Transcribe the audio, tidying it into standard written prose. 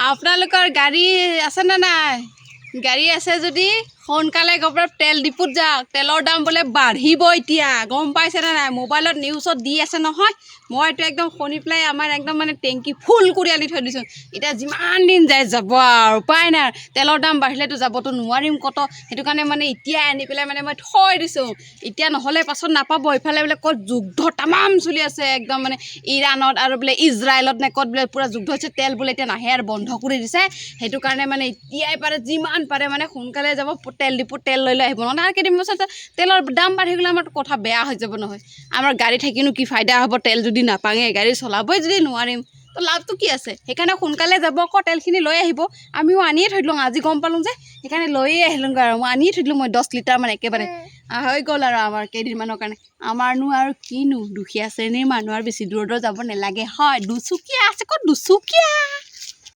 আপোনালোকৰ গাড়ী আছে না নাই? গাড়ী আছে যদি সোনকালে গপৰত তেল ডিপুত যাওক। তেলৰ দাম বোলে বাঢ়িব এতিয়া, গম পাইছে না নাই? মোবাইলত নিউজত দি আছে নহয়। মইতো একদম শুনি পেলাই আমাৰ একদম মানে টেংকি ফুল কৰি আনি থৈ দিছোঁ। এতিয়া যিমান দিন যায় যাব আৰু উপায় নাই। তেলৰ দাম বাঢ়িলেতো যাবতো নোৱাৰিম কত, সেইটো কাৰণে মানে এতিয়াই আনি পেলাই মানে মই থৈ দিছোঁ। এতিয়া নহ'লে পাছত নাপাব। ইফালে বোলে ক'ত যুদ্ধ তামাম চলি আছে একদম মানে ইৰাণত আৰু বোলে ইজৰাইলত নে ক'ত বোলে পূৰা যুদ্ধ হৈছে। তেল বোলে এতিয়া নাহে আৰু বন্ধ কৰি দিছে। সেইটো কাৰণে মানে এতিয়াই পাৰে যিমান পাৰে মানে সোনকালে যাব, তেল ডিপুত তেল লৈ আহিব। নহ'লে আৰু কেইদিন পাছত তেলৰ দাম বাঢ়ি গ'লে আমাৰ কথা বেয়া হৈ যাব নহয়। আমাৰ গাড়ী থাকিনো কি ফাইদা হ'ব, তেল যদি নাপাঙে, গাড়ী চলাবই যদি নোৱাৰিম, তো লাভটো কি আছে? সেইকাৰণে সোনকালে যাব আকৌ, তেলখিনি লৈ আহিব। আমিও আনিয়ে থৈ দিলোঁ, আজি গম পালোঁ যে সেইকাৰণে লৈয়ে আহিলোঁগৈ আৰু মই আনিয়ে থৈ দিলোঁ। মই 10 লিটাৰমান একেবাৰে হৈ গ'ল আৰু আমাৰ কেইদিনমানৰ কাৰণে। আমাৰনো আৰু কিনো দুখীয়া শ্ৰেণীৰ মানুহ আৰু বেছি দূৰ যাব নালাগে হয়। দুচকীয়া আছে ক'ত দুচকীয়া।